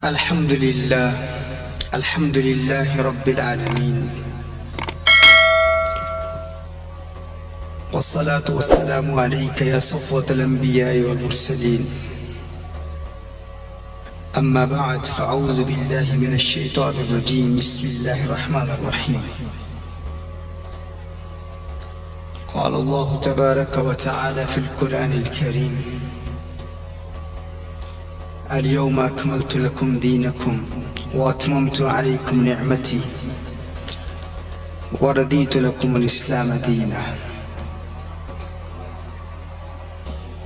الحمد لله رب العالمين، والصلاة والسلام عليك يا صفوة الأنبياء والمرسلين. أما بعد، فأعوذ بالله من الشيطان الرجيم. بسم الله الرحمن الرحيم. قال الله تبارك وتعالى في القرآن الكريم: اليوم أكملت لكم دينكم وأتممت عليكم نعمتي ورضيت لكم الإسلام دينا.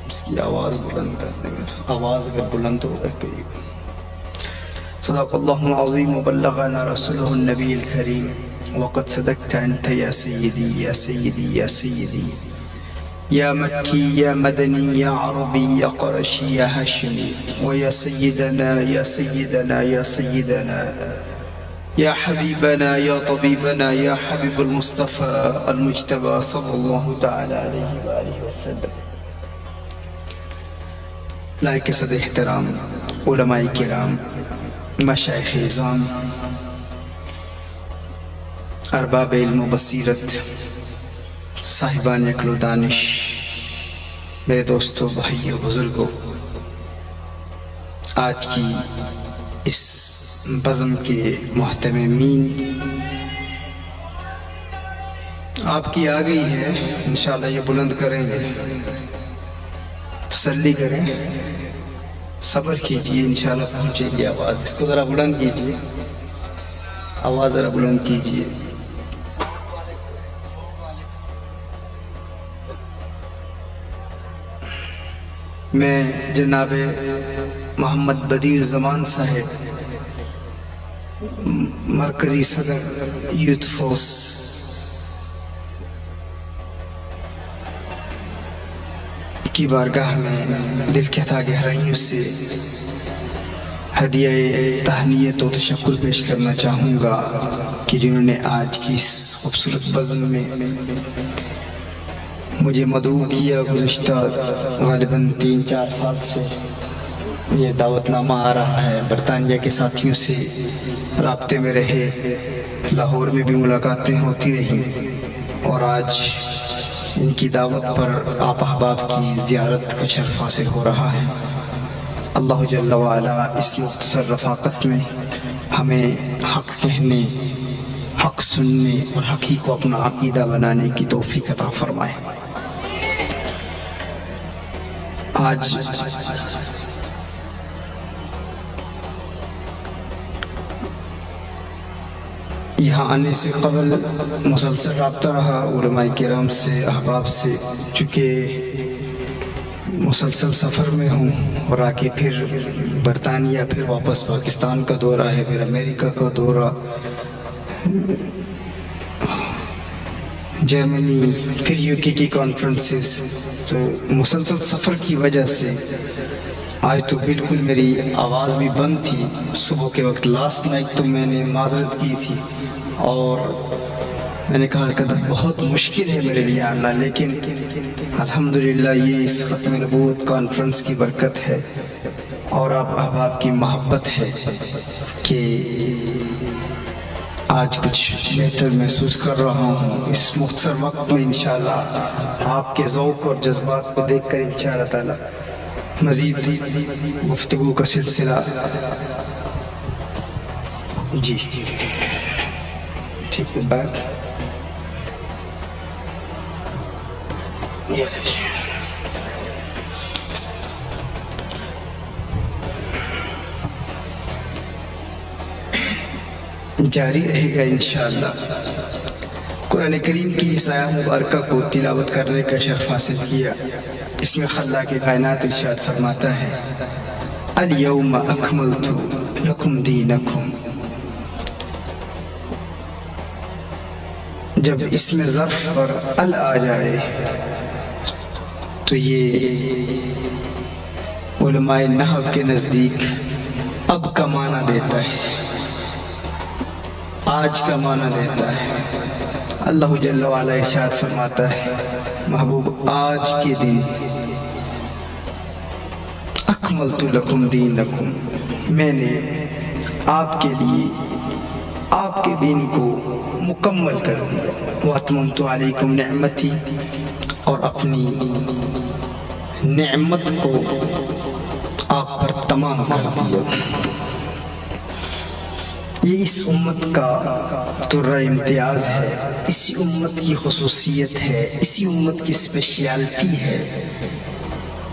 اس کی آواز بلند کرنے میں آواز اگر بلند ہو گئی. صدق اللہ العظیم وبلغنا رسوله النبی الکریم. وقد صدقت انت یا سیدی یا سیدی یا سیدی یا مکی یا مدنی یا عربی یا قرشی یا ہاشمی ویا سیدنا یا سیدنا یا سیدنا یا حبیبنا یا طبیبنا یا حبیب المصطفى المجتبى صلی اللہ تعالی علیہ وآلہ وسلم. لائق صد احترام علماء کرام، مشائخ اعظام، ارباب علم و بصیرت، صاحبان عقل و دانش، میرے دوستو، بھائیو، بزرگو، آج کی اس بزم کے محتممین آپ کی آ گئی ہے. انشاءاللہ یہ بلند کریں گے، تسلی کریں، صبر کیجئے، انشاءاللہ پہنچے گی آواز. اس کو ذرا بلند کیجئے، آواز ذرا بلند کیجئے. میں جناب محمد بدیع الزمان صاحب، مرکزی صدر یوتھ فورس، کی بارگاہ میں دل کے تھا گہرائیوں سے ہدیہ تہنیت و تشکر پیش کرنا چاہوں گا کہ جنہوں نے آج کی اس خوبصورت بزم میں مجھے مدعو کیا. گزشتہ غالباً 3-4 سال سے یہ دعوت نامہ آ رہا ہے. برطانیہ کے ساتھیوں سے رابطے میں رہے، لاہور میں بھی ملاقاتیں ہوتی رہی، اور آج ان کی دعوت پر آپ احباب کی زیارت کا شرف حاصل ہو رہا ہے. اللہ جل وعلا اس مختصر رفاقت میں ہمیں حق کہنے، حق سننے اور حق ہی کو اپنا عقیدہ بنانے کی توفیق عطا فرمائے. آج یہاں آنے سے قبل مسلسل رابطہ رہا علماء کرام سے، احباب سے. چونکہ مسلسل سفر میں ہوں اور آ کے پھر برطانیہ، پھر واپس پاکستان کا دورہ ہے، پھر امریکہ کا دورہ، جرمنی، پھر UK کی کانفرنسز. تو مسلسل سفر کی وجہ سے آج تو بالکل میری آواز بھی بند تھی. صبح کے وقت لاسٹ نائٹ تو میں نے معذرت کی تھی اور میں نے کہا کہ بہت مشکل ہے میرے لیے آنا، لیکن الحمدللہ یہ اس ختم نبوت کانفرنس کی برکت ہے اور آپ احباب کی محبت ہے کہ آج کچھ بہتر محسوس کر رہا ہوں. اس مختصر وقت میں انشاءاللہ آپ کے ذوق اور جذبات کو دیکھ کر انشاءاللہ تعالی مزید گفتگو کا سلسلہ. جی ٹھیک ہے، بیک جاری رہے گا انشاءاللہ. قرآن کریم کی اس آیت مبارکہ کو تلاوت کرنے کا شرف حاصل کیا. اس میں خلاق کائنات ارشاد فرماتا ہے: الیوم اکملت لکم دینکم. جب اس میں ظرف پر ال آ جائے تو یہ علماء نحو کے نزدیک اب کا معنی دیتا ہے، آج کا معنی دیتا ہے. اللہ جل وعلا ارشاد فرماتا ہے: محبوب آج کے دن اکملت لکم دینکم، میں نے آپ کے لیے آپ کے دین کو مکمل کر دیا. وَأَتْمَمْتُ عَلَيْكُمْ نِعْمَتِي، اور اپنی نعمت کو آپ پر تمام کر دیا. یہ اس امت کا درجہ امتیاز ہے، اسی امت کی خصوصیت ہے، اسی امت کی اسپیشیالٹی ہے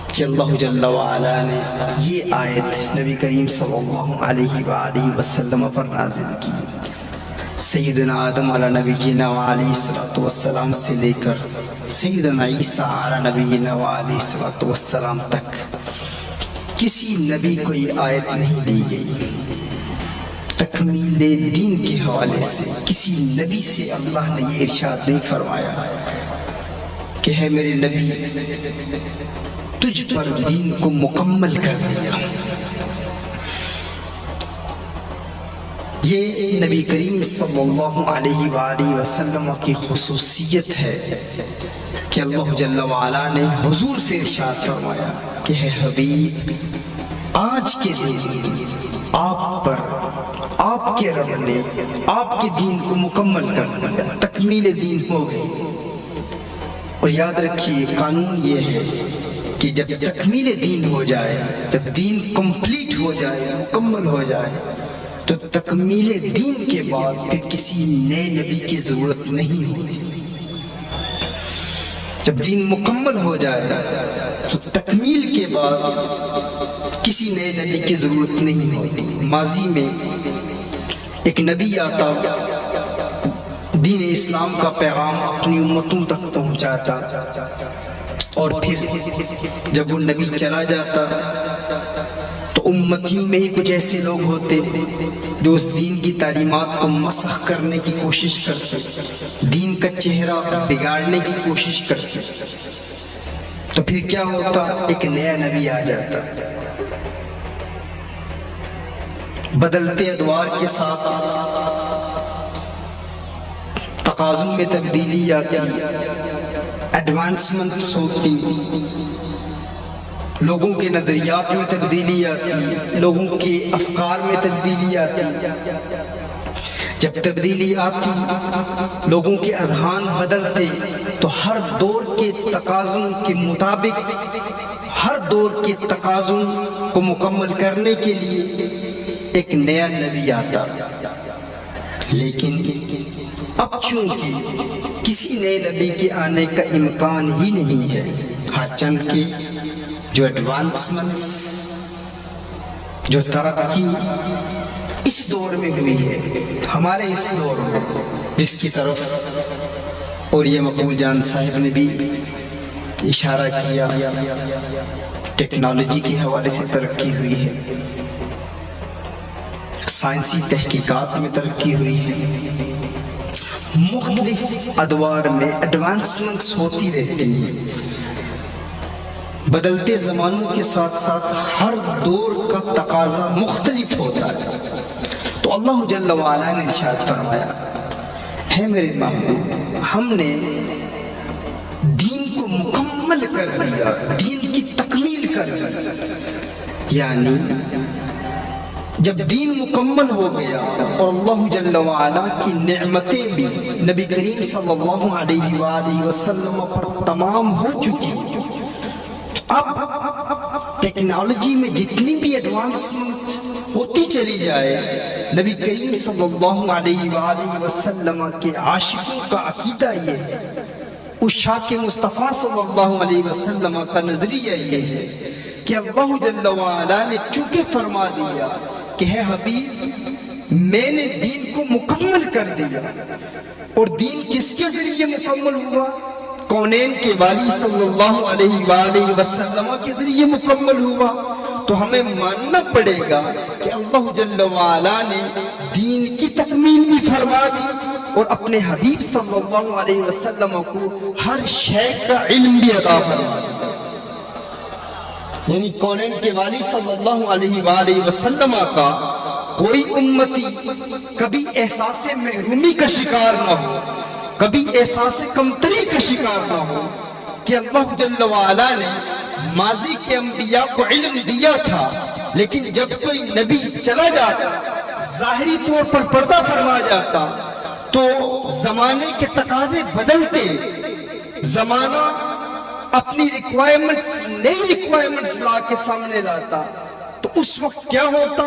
کہ اللہ جل وعلا نے یہ آیت نبی کریم صلی اللہ علیہ وآلہ وسلم پر نازل کی. سیدنا آدم علی نبینا وعلیہ الصلوۃ والسلام سے لے کر سیدنا عیسیٰ علی نبینا وعلیہ الصلوۃ والسلام تک کسی نبی کو یہ آیت نہیں دی گئی. تکمیل دین کے حوالے سے کسی نبی سے اللہ نے یہ ارشاد نہیں فرمایا کہ ہے میرے نبی تجھ پر دین کو مکمل کر دیا. یہ نبی کریم صلی اللہ علیہ وآلہ وسلم کی خصوصیت ہے کہ اللہ جل وعلا نے حضور سے ارشاد فرمایا کہ ہے حبیب آج کے دن آپ پر آپ کے رب نے آپ کے دین کو مکمل کر دیا، تکمیل دین ہو گئی. اور یاد رکھیے قانون یہ ہے کہ جب تکمیل دین ہو جائے، جب دین کمپلیٹ ہو جائے، مکمل ہو جائے، تو تکمیل دین کے بعد پھر کسی نئے نبی کی ضرورت نہیں ہوتی. جب دین مکمل ہو جائے تو تکمیل کے بعد کسی نئے نبی کی ضرورت نہیں ہوتی. ماضی میں ایک نبی آتا، دین اسلام کا پیغام اپنی امتوں تک پہنچاتا، اور پھر جب وہ نبی چلا جاتا تو امتیوں میں ہی کچھ ایسے لوگ ہوتے جو اس دین کی تعلیمات کو مسخ کرنے کی کوشش کرتے، دین کا چہرہ بگاڑنے کی کوشش کرتے. تو پھر کیا ہوتا؟ ایک نیا نبی آ جاتا، بدلتے ادوار کے ساتھ تقاضوں میں تبدیلی آتی، ایڈوانسمنٹس ہوتی، لوگوں کے نظریات میں تبدیلی آتی، لوگوں کے افکار میں تبدیلی آتی. جب تبدیلی آتی، لوگوں کے اذہان بدلتے، تو ہر دور کے تقاضوں کے مطابق، ہر دور کے تقاضوں کو مکمل کرنے کے لیے ایک نیا نبی آتا. لیکن اب چونکہ کسی نئے نبی کے آنے کا امکان ہی نہیں ہے، ہر چند کے جو ایڈوانسمنٹس، جو ترقی اس دور میں ہوئی ہے، ہمارے اس دور میں، جس کی طرف اور یہ مقبول جان صاحب نے بھی اشارہ کیا، ٹیکنالوجی کے حوالے سے ترقی ہوئی ہے، سائنسی تحقیقات میں ترقی ہوئی ہے، مختلف ادوار میں ایڈوانسمنٹس ہوتی رہتی ہیں. بدلتے زمانوں کے ساتھ ساتھ ہر دور کا تقاضا مختلف ہوتا ہے. تو اللہ جل وعلا نے ارشاد فرمایا ہے میرے محبوب ہم نے دین کو مکمل کر دیا، دین کی تکمیل کر دی. یعنی جب دین مکمل ہو گیا اور اللہ جل وعلا کی نعمتیں بھی نبی کریم صلی اللہ علیہ وآلہ وسلم پر تمام ہو چکی، اب ٹیکنالوجی میں جتنی بھی ایڈوانسمنٹ ہوتی چلی جائے، نبی کریم صلی اللہ علیہ وآلہ وسلم کے عاشقوں کا عقیدہ یہ ہے، عشاق مصطفیٰ صلی اللہ علیہ وسلم کا نظریہ یہ ہے کہ اللہ جل وعلا نے چونکہ فرما دیا کہ ہے حبیب میں نے دین کو مکمل کر دیا. اور دین کس کے ذریعے مکمل ہوا؟ کونین کے والی صلی اللہ علیہ وآلہ وسلم کے ذریعے مکمل ہوا. تو ہمیں ماننا پڑے گا کہ اللہ جل وعلا نے دین کی تکمیل بھی فرما دی اور اپنے حبیب صلی اللہ علیہ وسلم کو ہر شے کا علم بھی عطا فرما دیا. یعنی کونین کے والی صلی اللہ علیہ وآلہ وسلم کا کوئی امتی کبھی احساس محرومی کا شکار نہ ہو، کبھی احساس کمتری کا شکار نہ ہو کہ اللہ جل وعلا نے ماضی کے انبیاء کو علم دیا تھا، لیکن جب کوئی نبی چلا جاتا ظاہری طور پر پردہ فرما جاتا تو زمانے کے تقاضے بدلتے، زمانہ اپنی ریکوائرمنٹس، نئی ریکوائرمنٹس لا کے سامنے لاتا، تو اس وقت کیا ہوتا؟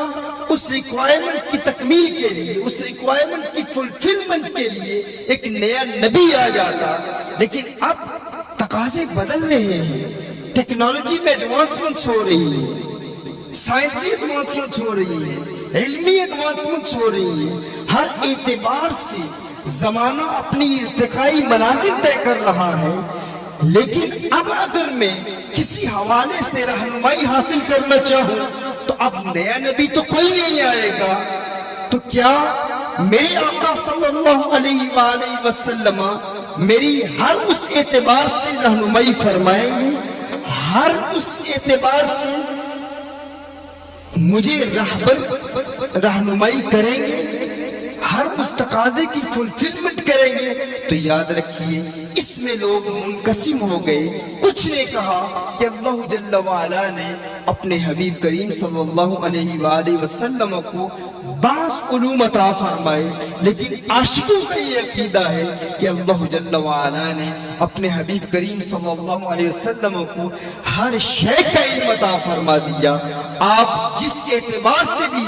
اس ریکوائرمنٹ کی تکمیل کے لیے، اس ریکوائرمنٹ کی فلفلمنٹ کے لیے ایک نیا نبی آ جاتا۔ لیکن اب تقاضے بدل رہے ہیں، ٹیکنالوجی میں ایڈوانسمنٹس ہو رہی ہے، سائنسی ایڈوانسمنٹس ہو رہی ہے، علمی ایڈوانسمنٹس ہو رہی ہے، ہر اعتبار سے زمانہ اپنی ارتقائی منازل طے کر رہا ہے۔ لیکن اب اگر میں کسی حوالے سے رہنمائی حاصل کرنا چاہوں تو اب نیا نبی تو کوئی نہیں آئے گا، تو کیا میرے آقا صلی اللہ علیہ وآلہ وسلم میری ہر اس اعتبار سے رہنمائی فرمائیں گے، ہر اس اعتبار سے مجھے رہنمائی کریں گے، ہر اس تقاضے کی فلفلمنٹ کریں گے؟ تو یاد رکھیے اس میں لوگ منقسم ہو گئے۔ کچھ نے کہا کہ اللہ جل وعلا نے اپنے حبیب کریم صلی اللہ علیہ وآلہ وسلم کو بعض علوم عطا فرمائے، لیکن عاشقوں کا یہ عقیدہ ہے کہ اللہ جل وعلا نے اپنے حبیب کریم صلی اللہ علیہ وسلم کو ہر شے کا علم عطا فرما دیا۔ آپ جس اعتبار سے بھی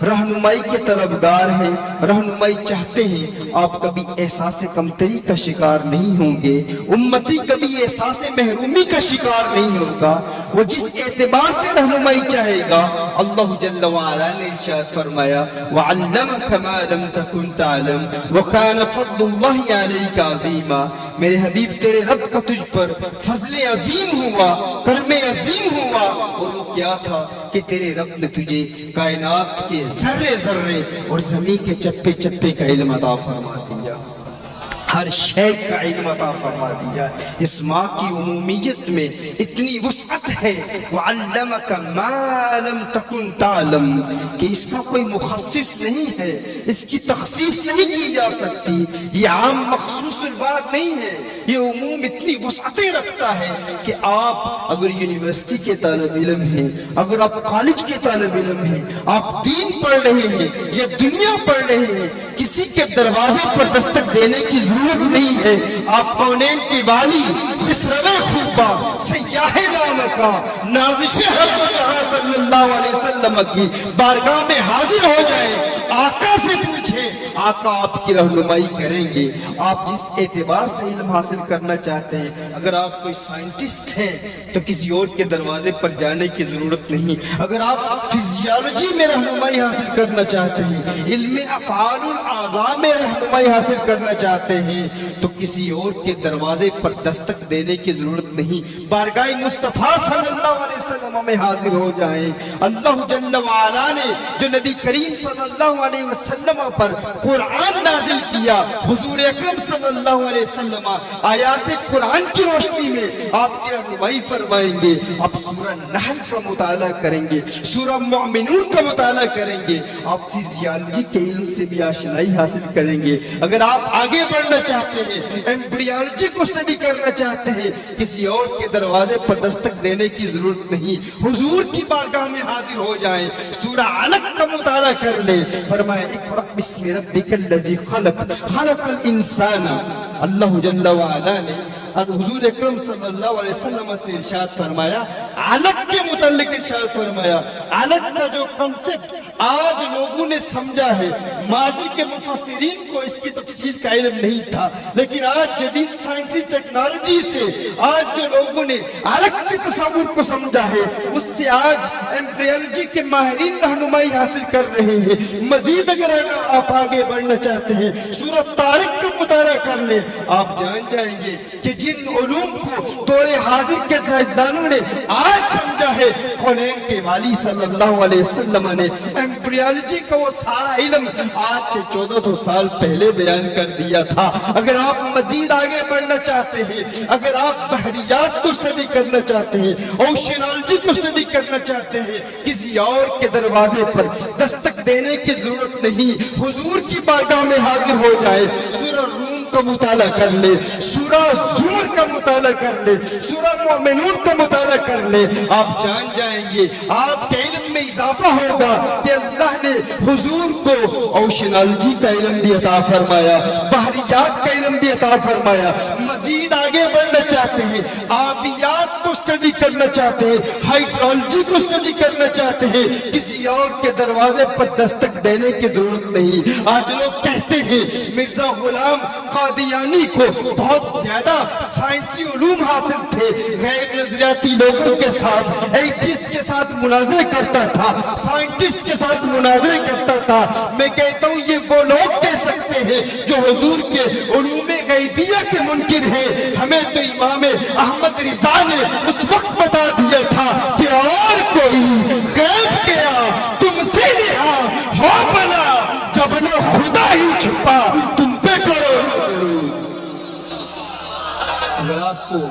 رہنمائی کے طلبگار ہیں، رہنمائی چاہتے ہیں، آپ کبھی احساس کمتری کا شکار نہیں ہوں گے، امتی کبھی احساس محرومی کا شکار نہیں ہوگا۔ وہ جس اعتبار سے رہنمائی چاہے گا، اللہ جل وعلا نے ارشاد فرمایا وَعَلَّمَكَ مَا لَمْ تَكُنْ تَعْلَمْ وَكَانَ فَضْلُ اللَّهِ عَلَيْكَ عَظِيمًا۔ میرے حبیب تیرے رب کا تجھ پر فضل عظیم ہوا، کرم عظیم ہوا، اور وہ کیا تھا کہ تیرے رب نے تجھے کائنات کے ذرے ذرے اور زمین کے چپے چپے کا علم عطا فرما دیا، ہر شے کا علم عطا فرما دیا۔ اس ماں کی عمومیت میں اتنی وسعت ہے، وَعَلَّمَكَ مَا لَمْ تَكُنْ تَعْلَمْ، کہ اس کا کوئی مخصص نہیں ہے، اس کی تخصیص نہیں کی جا سکتی، یہ عام مخصوص بات نہیں ہے، یہ عموم اتنی وسعتیں رکھتا ہے کہ آپ اگر یونیورسٹی کے طالب علم ہیں، اگر آپ کالج کے طالب علم ہیں، آپ دین پڑھ رہے ہیں یا دنیا پڑھ رہے ہیں، کسی کے دروازے پر دستک دینے کی ضرورت نہیں ہے۔ آپ کونین کی والی، خسرو خوبا، سیاح نامکا، نازش حق جہاں صلی اللہ علیہ وسلم کی بارگاہ میں حاضر ہو جائیں، آقا سے پوچھیں، آقا آپ کی رہنمائی کریں گے۔ آپ جس اعتبار سے علم حاصل کرنا چاہتے ہیں، اگر آپ کوئی سائنٹسٹ ہیں تو کسی اور کے دروازے پر جانے کی ضرورت نہیں۔ اگر آپ فزیالوجی میں رہنمائی حاصل کرنا چاہتے ہیں، علم افعال الاعضاء میں رہنمائی حاصل کرنا چاہتے ہیں، تو کسی اور کے دروازے پر دستک دینے کی ضرورت نہیں، بارگاہ مصطفیٰ صلی اللہ علیہ وسلم میں حاضر ہو جائیں۔ اللہ جل وعلا نے جو نبی کریم صلی اللہ علیہ وسلم پر قرآن نازل کیا، حضور اکرم صلی اللہ علیہ وسلم آیات قرآن کی روشنی میں آپ کی رہنمائی فرمائیں گے۔ آپ سورہ نحل کا مطالعہ کریں گے، سورہ مومنون کا مطالعہ کریں گے، آپ فزیالوجی کے علم سے بھی آشنائی حاصل کریں گے۔ اگر آپ آگے بڑھنا چاہتے ہیں، ایمبریالوجی کو اسٹڈی کرنا چاہتے ہیں، کسی اور کے دروازے پر دستک دینے کی ضرورت نہیں، حضور کی بارگاہ میں حاضر ہو جائیں، سورہ علق کا مطالعہ کر لیں۔ فرمایا اقرأ بسم ربک الذی خلق خلق الانسان۔ اللہ جل وعلا نے حضور اکرم صلی اللہ علیہ وسلم سے ارشاد فرمایا، علق کے متعلق ارشاد فرمایا، علق کا جو کنسپٹ آج لوگوں نے سمجھا ہے، ماضی کے مفسرین کو اس کی تفصیل کا علم نہیں تھا، لیکن آج جدید سائنسی ٹیکنالوجی سے آج جو لوگوں نے علق کے تصور کو سمجھا ہے، اس سے آج ایمبریالوجی کے ماہرین رہنمائی حاصل کر رہے ہیں۔ مزید اگر آپ آگے بڑھنا چاہتے ہیں، سورۃ طارق کا مطالعہ کر لیں، آپ جان جائیں گے کہ جن علوم کو دور حاضر کے سائنسدانوں نے آج سمجھا ہے، کونین کے والی صلی اللہ علیہ وسلم نے ایمبریالوجی کا وہ سارا علم آج سے 1400 سال پہلے بیان کر دیا تھا۔ اگر آپ مزید آگے بڑھنا چاہتے ہیں، اگر آپ بحریات کو اسٹڈی کرنا چاہتے ہیں، اوشنالوجی کو اسٹڈی کرنا چاہتے ہیں، کسی اور کے دروازے پر دستک دینے کی ضرورت نہیں، حضور کی بارگاہ میں حاضر ہو جائے۔ سورہ روم کا مطالعہ کر لے، سورہ زمر کا مطالعہ کر لے، سورہ مومنون کا مطالعہ کر لے، آپ جان جائیں گے آپ کے علم میں اضافہ ہوگا کہ اللہ نے حضور کو اوشنالوجی کا علم بھی عطا فرمایا، بحریات کا علم بھی عطا فرمایا۔ مزید آگے بڑھنا چاہتے ہیں، آبیات کو اسٹڈی کرنا چاہتے ہیں، ہائیڈرولوجی کو اسٹڈی کرنا چاہتے ہیں، کسی اور کے دروازے پر دستک دینے کی ضرورت نہیں۔ آج لوگ کہتے ہیں مرزا غلام قادیانی کو بہت زیادہ سائنسی علوم حاصل تھے، غیر نظریاتی لوگوں کے ساتھ، ایتھیسٹ کے ساتھ مناظرے کرتا تھا، سائنٹسٹ کے ساتھ مناظرے کرتا تھا۔ میں کہتا ہوں یہ وہ لوگ کہہ سکتے ہیں جو حضور کے علوم غیبیہ کے منکر ہیں۔ ہمیں تو امام احمد رضا نے اس وقت بتا دیا تھا کہ اور کوئی غیب کیا تم سے نہا ہو بلا، جب نہ خدا ہی چھپا تم پہ کرو۔ اگر آپ کو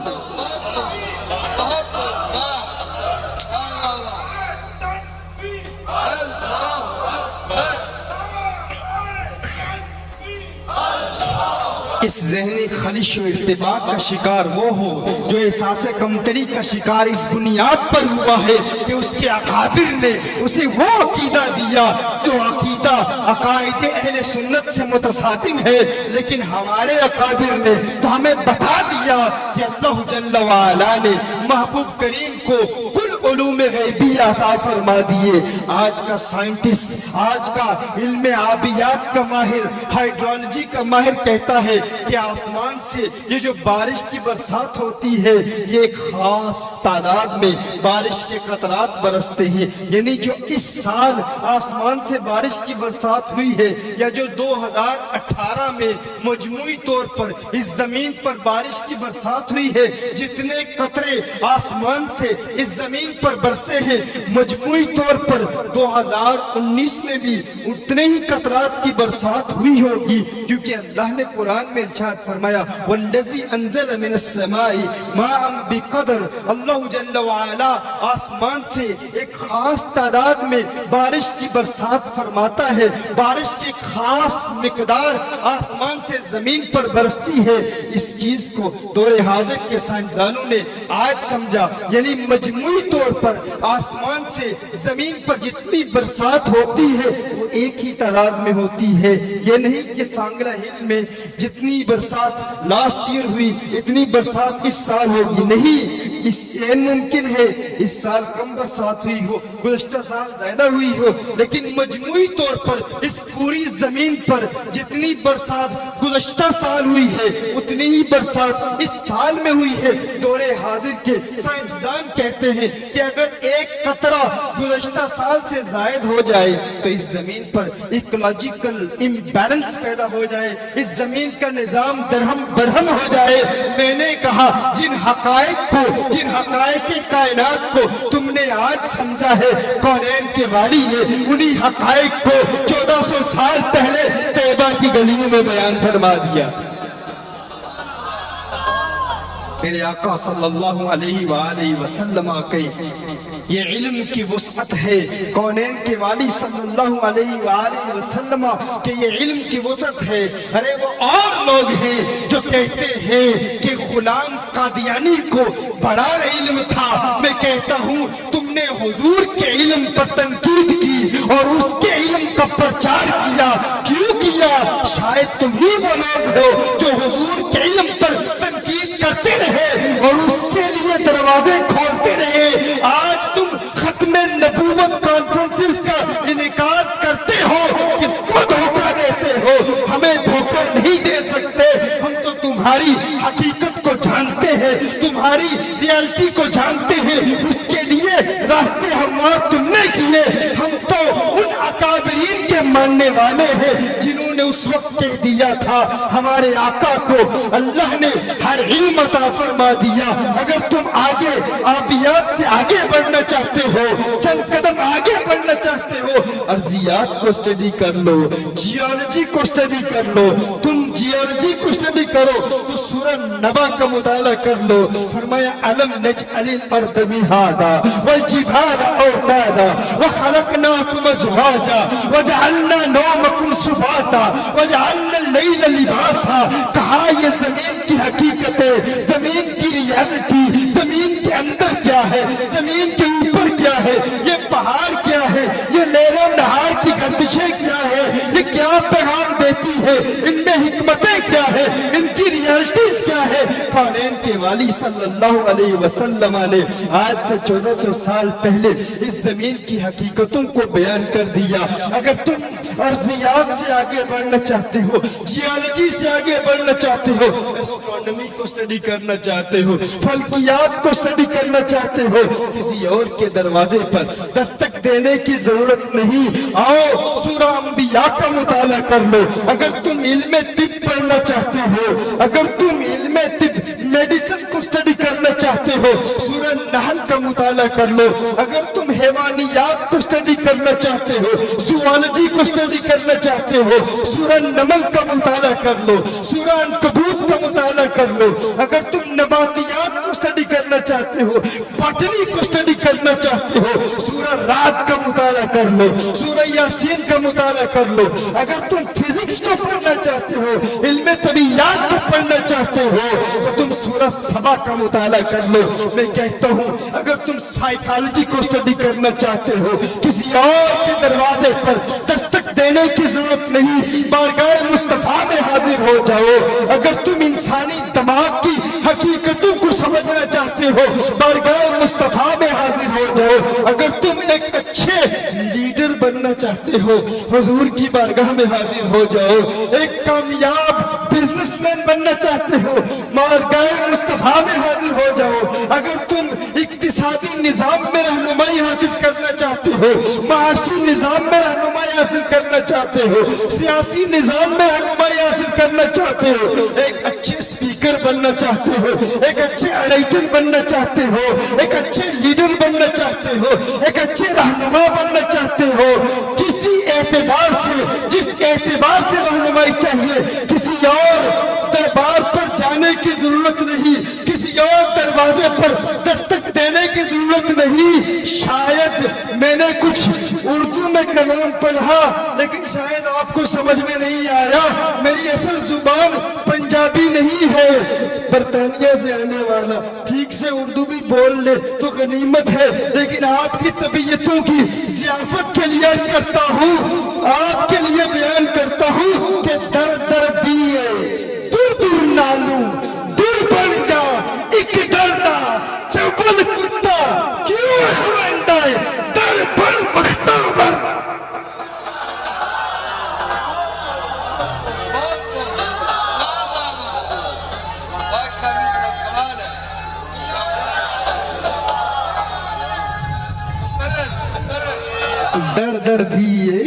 اس ذہنی خلش و ارتباک کا شکار وہ ہو جو احساس کمتری کا شکار اس بنیاد پر ہوا ہے کہ اس کے اکابر نے اسے وہ عقیدہ دیا جو عقیدہ عقائد اہل سنت سے متصادم ہے، لیکن ہمارے اکابر نے تو ہمیں بتا دیا کہ اللہ جل وعلا نے محبوب کریم کو کل علوم غیبی عطا فرما دیے۔ آج کا سائنٹسٹ، آج کا علم آبیات کا ماہر، ہائیڈرولوجی کا ماہر کہتا ہے کہ آسمان سے یہ جو بارش کی برسات ہوتی ہے یہ ایک خاص تعداد میں بارش کے قطرات برستے ہیں، یعنی جو اس سال آسمان سے بارش کی برسات ہوئی ہے یا جو 2018 میں مجموعی طور پر اس زمین پر بارش کی برسات ہوئی ہے، جتنے قطرے آسمان سے اس زمین پر برسے ہیں مجموعی طور پر 2019 میں بھی اتنے ہی قطرات کی برسات ہوئی ہوگی، کیونکہ اللہ نے قرآن میں ارشاد فرمایا والذی انزل من السماء ماء بقدر، اللہ جل وعلا آسمان سے ایک خاص تعداد میں بارش کی برسات فرماتا ہے، بارش کی خاص مقدار آسمان سے زمین پر برستی ہے۔ اس چیز کو دور حاضر کے سائنسدانوں نے آج سمجھا، یعنی مجموعی طور پر آسمان سے زمین پر جتنی برسات ہوتی ہے وہ ایک ہی تعداد میں ہوتی ہے۔ یہ نہیں کہ سانگلا ہل میں جتنی برسات لاسٹ ایئر ہوئی اتنی برسات اس سال ہوگی، نہیں، اس ممکن ہے اس سال کم برسات ہوئی ہو، گزشتہ سال زیادہ ہوئی ہو، لیکن مجموعی طور پر اس پوری زمین پر جتنی برسات گزشتہ سال ہوئی ہے اتنی ہی برسات اس سال میں ہوئی ہے۔ دور حاضر کے سائنسدان کہتے ہیں کہ اگر ایک قطرہ گزشتہ سال سے زائد ہو جائے تو اس زمین پر ایکولوجیکل امبیلنس پیدا ہو جائے، اس زمین کا نظام درہم برہم ہو جائے۔ میں نے کہا جن حقائق کو، جن حقائق کائنات کو تم نے آج سمجھا ہے کونین کے والی نے انہی حقائق کو 1400 سال پہلے طیبہ کی گلیوں میں بیان فرما دیا۔ میرے آقا صلی اللہ علیہ وآلہ وسلم کے یہ علم کی وسعت ہے، کونین کے والی صلی اللہ علیہ وآلہ وسلم کہ یہ علم کی وسعت ہے۔ ارے وہ اور لوگ ہیں جو کہتے ہیں کہ غلام قادیانی کو بڑا علم تھا، میں کہتا ہوں تم نے حضور کے علم پر تنقید کی اور اس کے علم کا پرچار کیا، کیوں کیا؟ شاید تم ہی وہ لوگ ہو جو حضور کے علم پر تنقید کرتے رہے اور اس کے لیے دروازے کھولتے رہے۔ آج تم ختم نبوت کانفرنسز کا انعقاد کرتے ہو، کس کو دھوکہ دیتے ہو؟ ہمیں دھوکہ نہیں دے سکتے، ہم تو تمہاری حقیقت کو جانتے ہیں، تمہاری ریالٹی کو جانتے ہیں، اس کے لیے راستے ہموار تم نے کیے۔ ہم تو ان اکابرین کے ماننے والے ہیں جنہوں نے اس وقت کہہ دیا تھا ہمارے آقا کو اللہ نے ہر علم عطا فرما دیا۔ اگر تم آگے آبیات سے آگے بڑھنا چاہتے ہو، چند قدم آگے بڑھنا چاہتے ہو، ارضیات کو اسٹڈی کر لو، جیولوجی کو اسٹڈی کر لو۔ تم جیولوجی کو اسٹڈی کرو تو سورہ نبا کا مطالعہ کر لو۔ فرمایا الم نجعل الارض مہادا والجبال اوتادا وخلقناکم ازواجا وجعلنا نومکم سباتا وجعلنا الليل لباسا. کہا یہ زمین کی حقیقت ہے, زمین کی ریالٹی, زمین کے اندر کیا ہے, زمین کے اوپر کیا ہے, یہ پہاڑ کیا ہے, یہ لیل و نہار کی گردشیں کیا ہے, یہ کیا پیغام دیتی ہے, ان میں حکمتیں کیا ہے, ان کی ریالٹیز کیا ہے. کونین کے والی صلی اللہ علیہ وسلم نے آج سے 1400 سال پہلے اس زمین کی حقیقتوں کو بیان کر دیا. اگر تم ارضیات سے آگے بڑھنا چاہتے ہو, جیولوجی سے آگے بڑھنا چاہتے ہو, اسٹرانومی کو اسٹڈی کرنا چاہتے ہو, فلکیات کو اسٹڈی کرنا چاہتے ہو, کسی اور کے دروازے پر دستک دینے کی ضرورت نہیں. آؤ سورہ انبیاء کا مطالعہ کر لو. اگر تم علم طب پڑھنا چاہتے ہو, اگر تم علم طب میڈیسن کو اسٹڈی کرنا چاہتے ہو, سورہ نحل کا مطالعہ کر لو. اگر تم حیوانیات کو اسٹڈی کرنا چاہتے ہو, زوالوجی کو اسٹڈی کرنا چاہتے ہو, سورہ نمل کا مطالعہ کر لو, سورہ عنکبوت کا مطالعہ کر لو. اگر تم نباتیات کو اسٹڈی کرنا چاہتے ہو, باٹنی کو اسٹڈی کرنا چاہتے ہو, سورہ رات کا مطالعہ کر لو, سورہ یاسین کا مطالعہ کر لو. اگر تم فزکس کو پڑھنا چاہتے ہو, علم طبیعیات کو پڑھنا چاہتے ہو, تو تم سورہ سبا کا مطالعہ کر لو. میں کہتا ہوں اگر تم سائیکالوجی کو اسٹڈی کرنا چاہتے ہو, کسی اور کے دروازے پر دستک دینے کی ضرورت نہیں, بارگاہ مصطفیٰ میں حاضر ہو جاؤ. اگر تم انسانی دماغ کی حقیقتوں کو سمجھنا چاہتے ہو, بارگاہ مصطفیٰ میں حاضر ہو جاؤ. اگر تم ایک اچھے لیڈر بننا چاہتے ہو, حضور کی بارگاہ میں حاضر ہو جاؤ. ایک کامیاب بزنس مین بننا چاہتے ہو, بارگاہ مصطفیٰ میں حاضر ہو جاؤ. اگر تم اقتصادی نظام میں رہنمائی حاصل کرنا چاہتے ہو, معاشی نظام میں رہنمائی حاصل کرنا چاہتے ہو, سیاسی نظام میں رہنمائی حاصل کرنا چاہتے ہو, ایک اچھے اسپیکر بننا چاہتے ہو, ایک اچھے رائٹر بننا چاہتے ہو, ایک اچھے لیڈر بننا چاہتے ہو, ایک اچھے رہنما بننا چاہتے ہو, کسی اعتبار سے, جس اعتبار سے رہنمائی چاہیے, کسی اور دربار پر جانے کی ضرورت نہیں, کسی اور دروازے پر دستک دینے کی ضرورت نہیں. شاید میں نے کچھ اردو میں کلام پڑھا لیکن شاید آپ کو سمجھ میں نہیں آیا. میری اصل زبان پنجابی نہیں ہے, برطانیہ سے آنے والا. ٹھیک سے اردو بھی بول لے تو غنیمت ہے, لیکن آپ کی طبیعتوں کی ضیافت کے لیے عرض کرتا ہوں, آپ کے لیے بیان کرتا ہوں کہ در در دیے دور دور نالوں, دور بن جا ایک ڈردا چپل کتا کیوں خرندہ در بن وقتا بر. در در دیے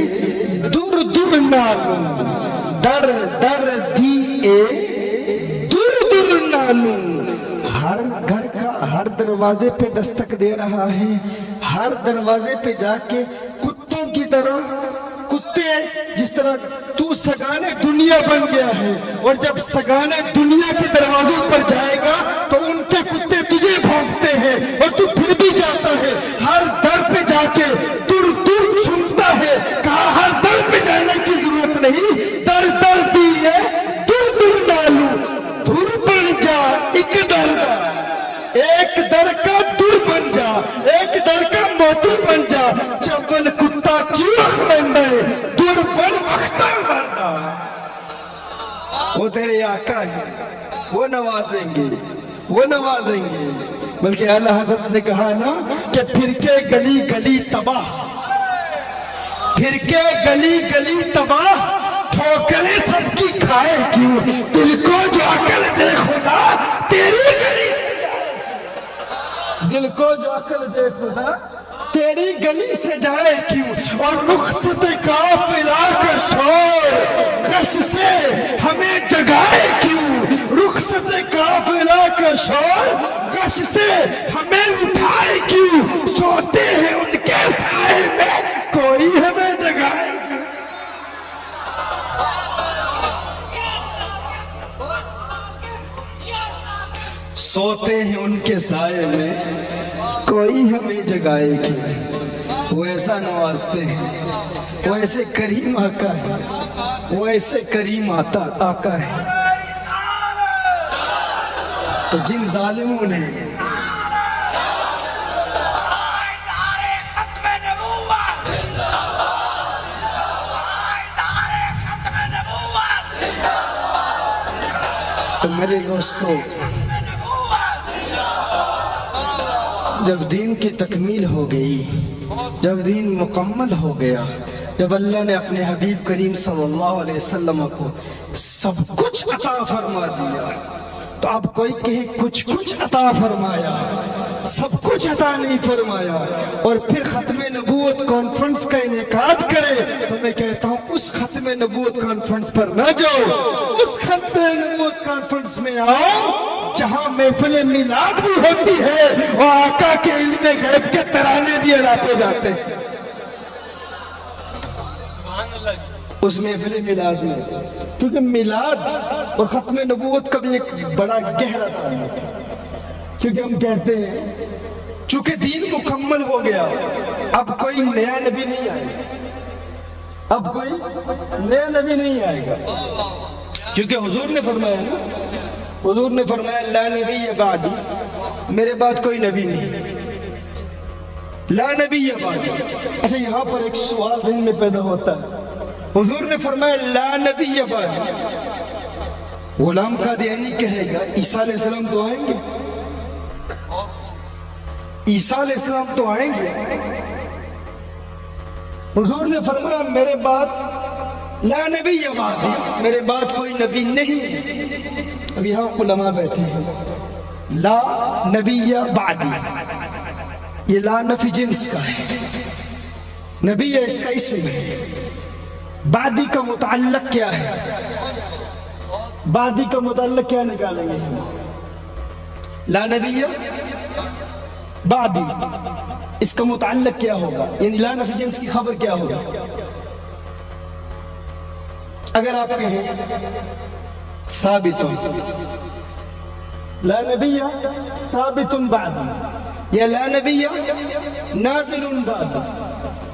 دور دور نالوں, در در دیے دور دور نالوں. ہر گھر کا ہر دروازے پہ دستک دے رہا ہے, ہر دروازے پہ جا کے کتوں کی طرح, کتے جس طرح تو سگانے دنیا بن گیا ہے, اور جب سگانے دنیا کے دروازوں پر جائے گا تو ان کے کتے تجھے بھونکتے ہیں اور تو پھر بھی جاتا ہے. ہر در پہ جا کے دور دور سنتا ہے. کہا ہر در پہ جانے کی ضرورت نہیں, در در دیے دور دور ڈالوں, دور بن جا ایک در, ایک در کا دور بن جا, ایک در کا موتی بن جا. چپل کتا کیوں خرندہ دور بن وقتا بردا. وہ تیرے آقا ہے, وہ نوازیں گے, وہ نوازیں گے. بلکہ اعلیٰ حضرت نے کہا نا کہ پھر کے گلی گلی تباہ, پھر کے گلی گلی تباہ, ٹھوکریں سب کی کھائے کیوں, دل کو جو عقل دے خدا تیری گلی, دل کو جو عقل دے خدا تیری گلی سے جائے کیوں. اور رخصت قافلہ کا شور غش سے ہمیں جگائے کیوں, رخصت قافلہ کا شور غش سے ہمیں اٹھائے کیوں. سوتے ہیں ان کے سائے میں کوئی ہمیں جگائے کیوں. سوتے ہیں ان کے سائے میں کوئی ہمیں جگائے کیوں. وہ ایسا نوازتے ہیں, ویسے کریم آقا ہے، ویسے کریم آقا ہے، تو جن ظالموں نے تو میرے دوستو جب دین کی تکمیل ہو گئی، جب دین مکمل ہو گیا، جب اللہ نے اپنے حبیب کریم صلی اللہ علیہ وسلم کو سب کچھ عطا فرما دیا، تو اب کوئی کہے کچھ عطا فرمایا، سب کچھ عطا نہیں فرمایا، اور پھر ختم نبوت کانفرنس کا انعقاد کرے، تو میں کہتا ہوں اس ختم نبوت کانفرنس پر نہ جاؤ، اس ختم نبوت کانفرنس میں آؤ جہاں محفل میلاد بھی ہوتی ہے اور آقا کے علم غیب کے ترانے بھی اڑاتے جاتے ہیں اس محفل میلاد میں، کیونکہ میلاد اور ختم نبوت کا بھی ایک بڑا گہرا تعلق ہے، کیونکہ ہم کہتے ہیں چونکہ دین مکمل ہو گیا، اب کوئی نیا نبی نہیں آئے گا، اب کوئی نیا نبی نہیں آئے گا، کیونکہ حضور نے فرمایا نا، حضور نے فرمایا لا نبی بعدی، میرے بعد کوئی نبی نہیں، لا نبی بعدی۔ اچھا یہاں پر ایک سوال ذہن میں پیدا ہوتا ہے، حضور نے فرمایا لا نبی بعدی، غلام قادیانی کہے گا عیسیٰ علیہ السلام تو آئیں گے، عیسیٰ علیہ السلام تو آئیں گے، حضور نے فرمایا میرے بعد لا نبی بعدی، میرے بعد کوئی نبی نہیں۔ اب یہاں علماء بیٹھے ہیں، لا نبی بعدی، یہ لا نفی جنس کا ہے، نبی ہے اس کا اسم ہے، بعدی کا متعلق کیا ہے، بعدی کا متعلق کیا نکالیں گے ہم؟ لا نبی بعدی، اس کا متعلق کیا ہوگا، یعنی لا نفی جنس کی خبر کیا ہوگا؟ اگر آپ کہیں ثابت لا نبی ثابت بعدی یا لا نبی نازل بعدی،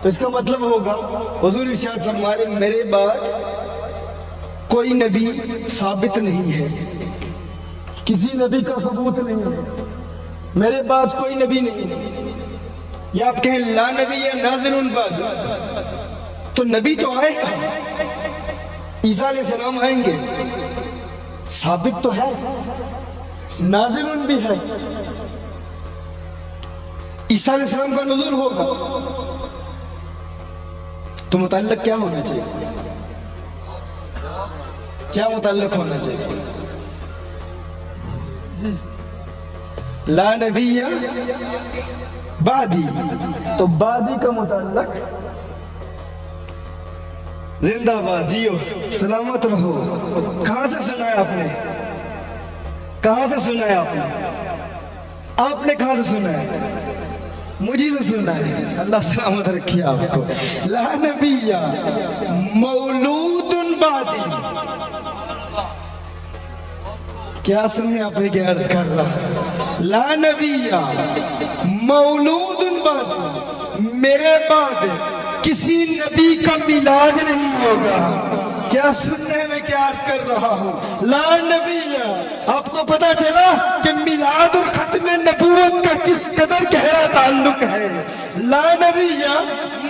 تو اس کا مطلب ہوگا حضور ارشاد فرما رہے میرے بعد کوئی نبی ثابت نہیں ہے، کسی نبی کا ثبوت نہیں ہے، میرے بعد کوئی نبی نہیں ہے، یا آپ کہیں لا نبی یا نازل بعد، تو نبی تو آئے گا، عیسیٰ علیہ السلام آئیں گے، ثابت تو ہے، نازل بھی ہے، عیسیٰ علیہ السلام کا نزول ہوگا، تو متعلق کیا ہونا چاہیے، کیا متعلق ہونا چاہیے؟ لا نبی بعدی، تو بعدی کا متعلق زندہ باد، جیو سلامت رہو۔ کہاں سے سنا ہے آپ نے، کہاں سے سنا ہے آپ نے، آپ نے کہاں سے سنا ہے؟ مجھے سے سنا ہے، اللہ سلامت رکھیے آپ کو۔ لا نبی مولود بعدی، کیا سننے آپ نے کیا عرض کر رہا؟ لا نبی مولود بعدی، میرے بعد کسی نبی کا میلاد نہیں ہوگا۔ کیا سننے میں کیا عرض کر رہا ہوں؟ لا نبی، آپ کو پتا چلا کہ میلاد اور ختم نبوت کا کس قدر گہرا تعلق ہے۔ لا نبی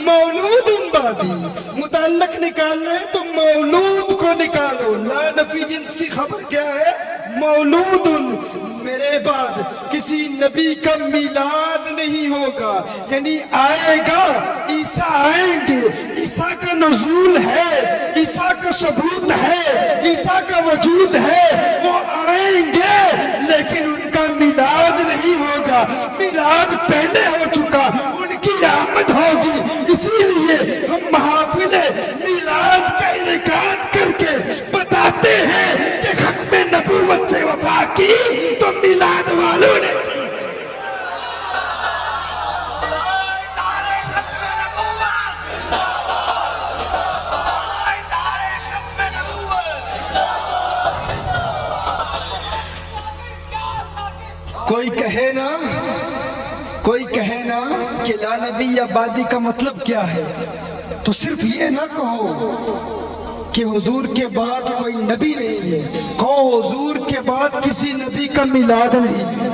مولود بعدی، متعلق نکالنا ہے تو مولود کو نکالو، لا نبی جنس کی خبر کیا ہے؟ مولود، میرے بعد کسی نبی کا میلاد نہیں ہوگا، یعنی آئے گا، عیسیٰ آئیں گے، عیسیٰ کا نزول ہے، عیسیٰ کا ثبوت ہے، عیسیٰ کا وجود ہے، وہ آئیں گے لیکن ان کا میلاد نہیں ہوگا، میلاد پہلے ہو چکا، ان کی آمد ہوگی۔ اسی لیے ہم محافل میلاد کا انعقاد کر کے بتاتے ہیں کہ ختم نبوت سے وفا کی تو میلاد والوں نے کوئی کہے نا کہ لا نبی یا بعدی کا مطلب کیا ہے، تو صرف یہ نہ کہو کہ حضور کے بعد کوئی نبی نہیں ہے، کہو حضور کے بعد کسی نبی کا میلاد نہیں ہے۔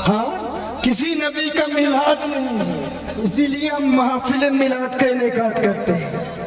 ہاں، کسی نبی کا میلاد نہیں ہے، اسی لیے ہم محافل میلاد کا انعقاد کرتے ہیں۔